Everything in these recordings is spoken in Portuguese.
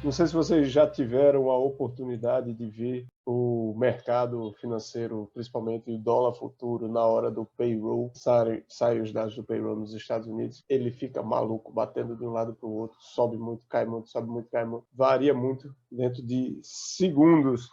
Não sei se vocês já tiveram a oportunidade de ver o mercado financeiro, principalmente o dólar futuro, na hora do payroll, saem os dados do payroll nos Estados Unidos, ele fica maluco, batendo de um lado para o outro, sobe muito, cai muito, sobe muito, cai muito, varia muito dentro de segundos.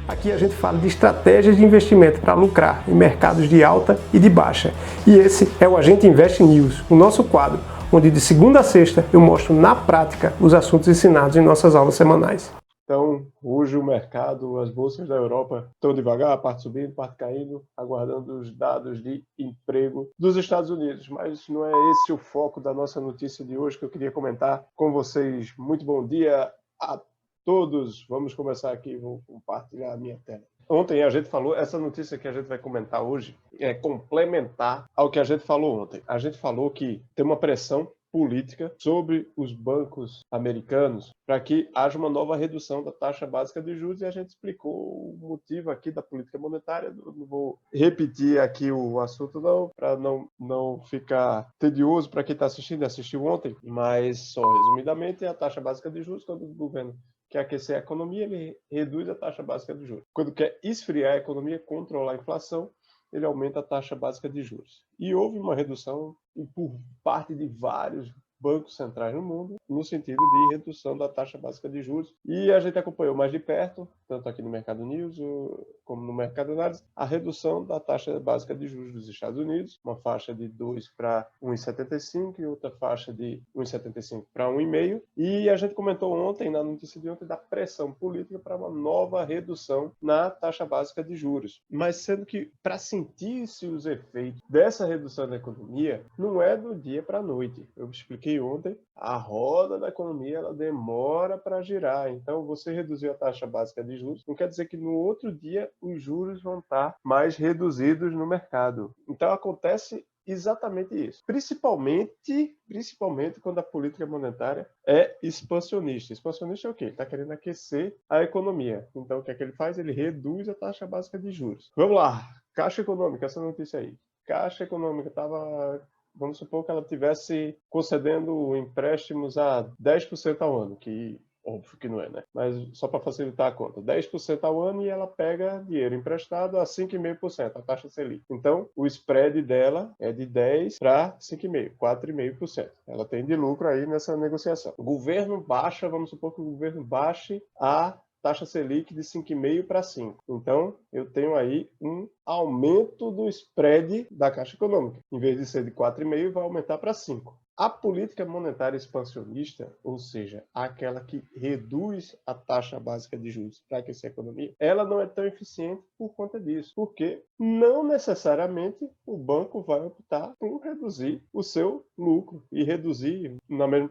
Aqui a gente fala de estratégias de investimento para lucrar em mercados de alta e de baixa. E esse é o Agente Invest News, o nosso quadro, onde de segunda a sexta eu mostro na prática os assuntos ensinados em nossas aulas semanais. Então, hoje o mercado, as bolsas da Europa estão devagar, parte subindo, parte caindo, aguardando os dados de emprego dos Estados Unidos. Mas não é esse o foco da nossa notícia de hoje que eu queria comentar com vocês. Muito bom dia a todos. Vamos começar aqui, vou compartilhar a minha tela. Ontem a gente falou, essa notícia que a gente vai comentar hoje é complementar ao que a gente falou ontem. A gente falou que tem uma pressão política sobre os bancos americanos para que haja uma nova redução da taxa básica de juros, e a gente explicou o motivo aqui da política monetária. Eu não vou repetir aqui o assunto não, para não ficar tedioso para quem está assistindo e assistiu ontem, mas só resumidamente, a taxa básica de juros, quando o governo quer aquecer a economia, ele reduz a taxa básica de juros. Quando quer esfriar a economia, controlar a inflação, ele aumenta a taxa básica de juros. E houve uma redução por parte de vários bancos centrais no mundo, no sentido de redução da taxa básica de juros. E a gente acompanhou mais de perto, tanto aqui no Mercado News como no Mercado Análise, a redução da taxa básica de juros dos Estados Unidos, uma faixa de 2 para 1,75 e outra faixa de 1,75 para 1,5. E a gente comentou ontem, na notícia de ontem, da pressão política para uma nova redução na taxa básica de juros. Mas sendo que, para sentir-se os efeitos dessa redução da economia, não é do dia para a noite. Eu expliquei ontem, a roda da economia ela demora para girar. Então, você reduziu a taxa básica de juros, não quer dizer que no outro dia os juros vão estar mais reduzidos no mercado. Então, acontece exatamente isso. Principalmente quando a política monetária é expansionista. Expansionista é o quê? Ele está querendo aquecer a economia. Então, o que é que ele faz? Ele reduz a taxa básica de juros. Vamos lá. Caixa Econômica, essa notícia aí. Caixa Econômica estava... Vamos supor que ela estivesse concedendo empréstimos a 10% ao ano, que óbvio que não é, né? Mas só para facilitar a conta, 10% ao ano, e ela pega dinheiro emprestado a 5,5%, a taxa Selic. Então, o spread dela é de 10 para 5,5%, 4,5%. Ela tem de lucro aí nessa negociação. O governo baixa, vamos supor que o governo baixe a taxa Selic de 5,5 para 5. Então, eu tenho aí um aumento do spread da Caixa Econômica. Em vez de ser de 4,5, vai aumentar para 5. A política monetária expansionista, ou seja, aquela que reduz a taxa básica de juros para aquecer a economia, ela não é tão eficiente por conta disso, porque não necessariamente o banco vai optar por reduzir o seu lucro e reduzir,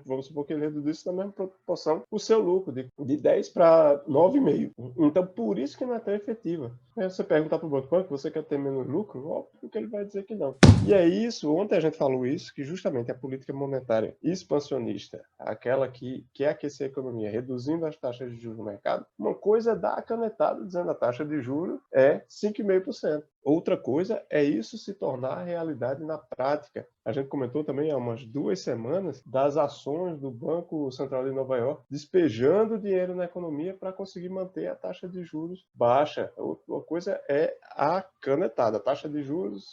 vamos supor que ele reduzisse na mesma proporção o seu lucro, de 10 para 9,5. Então, por isso que não é tão efetiva. Aí você perguntar para o banco, você quer ter menos lucro? Óbvio que ele vai dizer que não. E é isso, ontem a gente falou isso, que justamente a política monetária expansionista, aquela que quer aquecer a economia, reduzindo as taxas de juros no mercado, uma coisa é dar a canetada dizendo a taxa de juros é 5,5%. Outra coisa é isso se tornar realidade na prática. A gente comentou também há umas 2 semanas das ações do Banco Central de Nova York despejando dinheiro na economia para conseguir manter a taxa de juros baixa. Outra coisa é a canetada. A taxa de juros,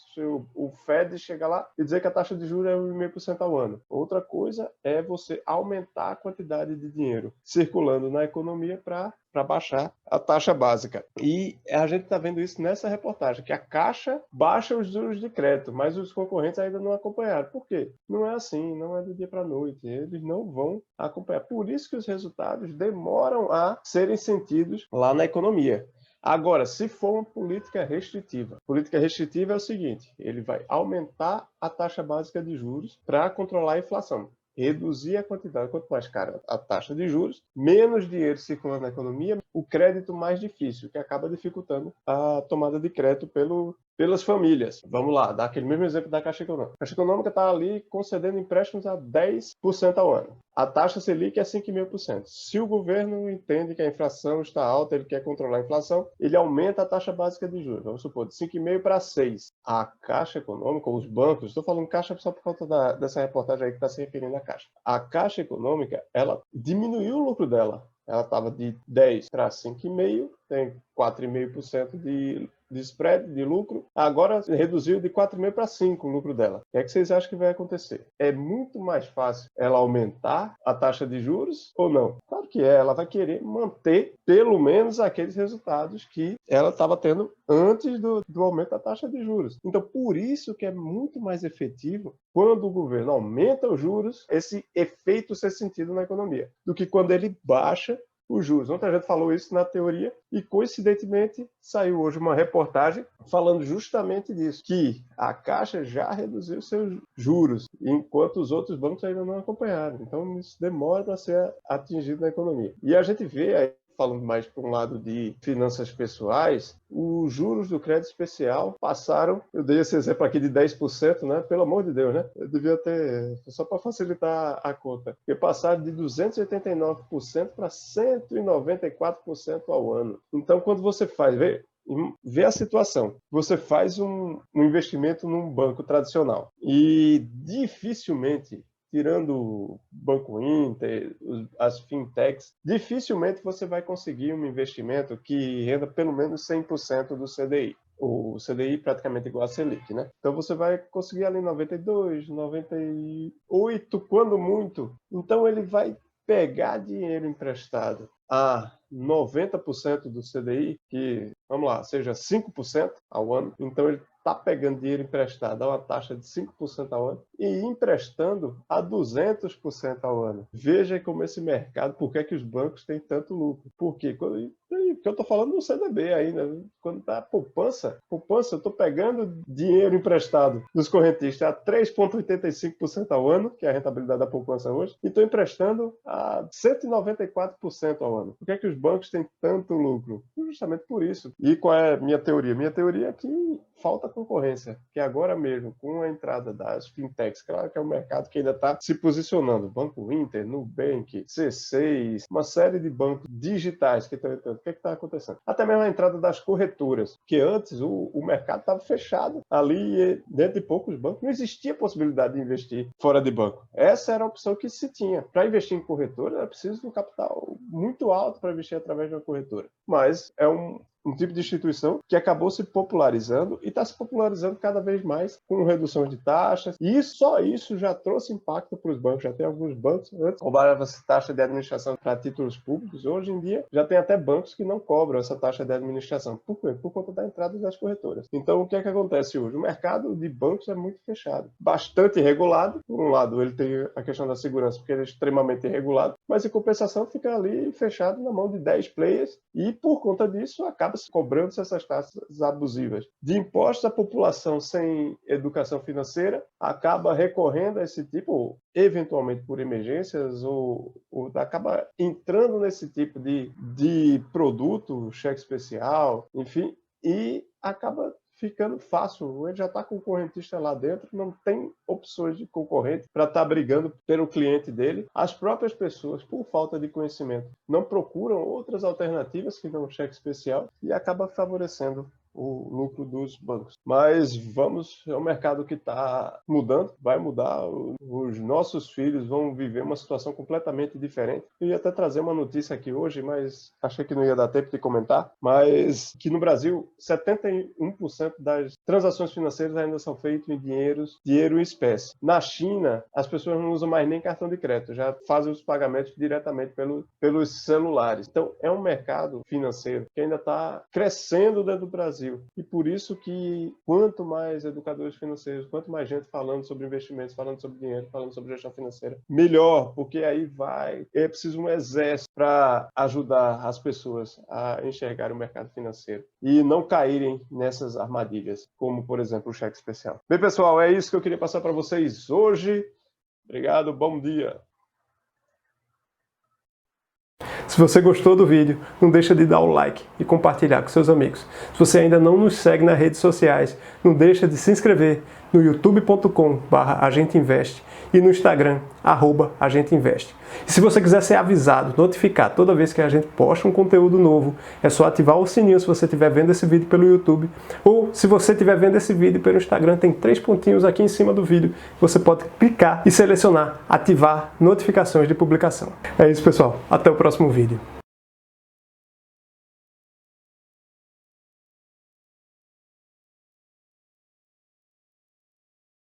o Fed chega lá e dizer que a taxa de juros é 1,5% ao ano. Outra coisa é você aumentar a quantidade de dinheiro circulando na economia para baixar a taxa básica. E a gente está vendo isso nessa reportagem, que a Caixa baixa os juros de crédito, mas os concorrentes ainda não acompanharam. Por quê? Não é assim, não é do dia para a noite. Eles não vão acompanhar. Por isso que os resultados demoram a serem sentidos lá na economia. Agora, se for uma política restritiva é o seguinte, ele vai aumentar a taxa básica de juros para controlar a inflação. Reduzir a quantidade, quanto mais cara a taxa de juros, menos dinheiro circulando na economia, o crédito mais difícil, que acaba dificultando a tomada de crédito pelas famílias. Vamos lá, dar aquele mesmo exemplo da Caixa Econômica. A Caixa Econômica está ali concedendo empréstimos a 10% ao ano. A taxa Selic é 5,5%. Se o governo entende que a inflação está alta, ele quer controlar a inflação, ele aumenta a taxa básica de juros. Vamos supor, de 5,5% para 6%. A Caixa Econômica, os bancos, estou falando Caixa só por conta dessa reportagem aí que está se referindo à Caixa. A Caixa Econômica, ela diminuiu o lucro dela. Ela estava de 10 para 5,5%, tem 4,5% de spread, de lucro. Agora reduziu de 4,5% para 5% o lucro dela. O que é que vocês acham que vai acontecer? É muito mais fácil ela aumentar a taxa de juros ou não? Claro que é, ela vai querer manter pelo menos aqueles resultados que ela estava tendo antes do aumento da taxa de juros. Então, por isso que é muito mais efetivo quando o governo aumenta os juros, esse efeito ser sentido na economia, do que quando ele baixa os juros. Ontem a gente falou isso na teoria e, coincidentemente, saiu hoje uma reportagem falando justamente disso, que a Caixa já reduziu seus juros, enquanto os outros bancos ainda não acompanharam. Então, isso demora para ser atingido na economia. E a gente vê aí, falando mais por um lado de finanças pessoais, os juros do crédito especial passaram, eu dei esse exemplo aqui de 10%, né? Pelo amor de Deus, né? Eu devia ter, só para facilitar a conta, porque passaram de 289% para 194% ao ano. Então, quando você faz, vê a situação. Você faz um investimento num banco tradicional e dificilmente, tirando o Banco Inter, as fintechs, dificilmente você vai conseguir um investimento que renda pelo menos 100% do CDI. O CDI praticamente igual a Selic, né? Então você vai conseguir ali 92, 98, quando muito. Então ele vai pegar dinheiro emprestado a 90% do CDI, que, vamos lá, seja 5% ao ano. Então ele está pegando dinheiro emprestado a uma taxa de 5% ao ano e emprestando a 200% ao ano. Veja como esse mercado, por que é que os bancos têm tanto lucro? Por quê? Porque eu estou falando no CDB ainda. Quando está poupança, eu estou pegando dinheiro emprestado dos correntistas a 3,85% ao ano, que é a rentabilidade da poupança hoje, e estou emprestando a 194% ao ano. Por que é que os bancos têm tanto lucro? Justamente por isso. E qual é a minha teoria? Minha teoria é que falta concorrência, que agora mesmo, com a entrada das fintechs, claro que é um mercado que ainda está se posicionando, Banco Inter, Nubank, C6, uma série de bancos digitais que estão entrando. O que está acontecendo? Até mesmo a entrada das corretoras, que antes o mercado estava fechado ali e dentro de poucos bancos não existia possibilidade de investir fora de banco. Essa era a opção que se tinha. Para investir em corretora, era preciso de um capital muito alto para investir através de uma corretora. Mas é um tipo de instituição que acabou se popularizando e está se popularizando cada vez mais com redução de taxas. E só isso já trouxe impacto para os bancos. Já tem alguns bancos, antes cobrava-se taxa de administração para títulos públicos. Hoje em dia já tem até bancos que não cobram essa taxa de administração. Por quê? Por conta da entrada das corretoras. Então, o que é que acontece hoje? O mercado de bancos é muito fechado. Bastante regulado. Por um lado, ele tem a questão da segurança, porque ele é extremamente regulado, mas em compensação fica ali fechado na mão de 10 players e, por conta disso, acaba se cobrando essas taxas abusivas. De impostos, a população sem educação financeira acaba recorrendo a esse tipo, eventualmente por emergências, ou acaba entrando nesse tipo de produto, cheque especial, enfim, e acaba ficando fácil. Ele já está com o correntista lá dentro, não tem opções de concorrente para estar brigando pelo cliente dele. As próprias pessoas, por falta de conhecimento, não procuram outras alternativas que não o cheque especial e acaba favorecendo o lucro dos bancos. Mas é um mercado que está mudando, vai mudar. Os nossos filhos vão viver uma situação completamente diferente. Eu ia até trazer uma notícia aqui hoje, mas achei que não ia dar tempo de comentar, mas que no Brasil 71% das transações financeiras ainda são feitas em dinheiro em espécie. Na China, as pessoas não usam mais nem cartão de crédito, já fazem os pagamentos diretamente pelos celulares. Então, é um mercado financeiro que ainda está crescendo dentro do Brasil. E por isso que quanto mais educadores financeiros, quanto mais gente falando sobre investimentos, falando sobre dinheiro, falando sobre gestão financeira, melhor, porque aí é preciso um exército para ajudar as pessoas a enxergar o mercado financeiro e não caírem nessas armadilhas, como, por exemplo, o cheque especial. Bem, pessoal, é isso que eu queria passar para vocês hoje. Obrigado, bom dia. Se você gostou do vídeo, não deixa de dar o like e compartilhar com seus amigos. Se você ainda não nos segue nas redes sociais, não deixa de se inscrever no youtube.com/agenteinvest e no Instagram, @agenteinvest. E se você quiser ser avisado, notificado toda vez que a gente posta um conteúdo novo, é só ativar o sininho se você estiver vendo esse vídeo pelo YouTube, ou se você estiver vendo esse vídeo pelo Instagram, tem 3 pontinhos aqui em cima do vídeo, você pode clicar e selecionar ativar notificações de publicação. É isso, pessoal. Até o próximo vídeo.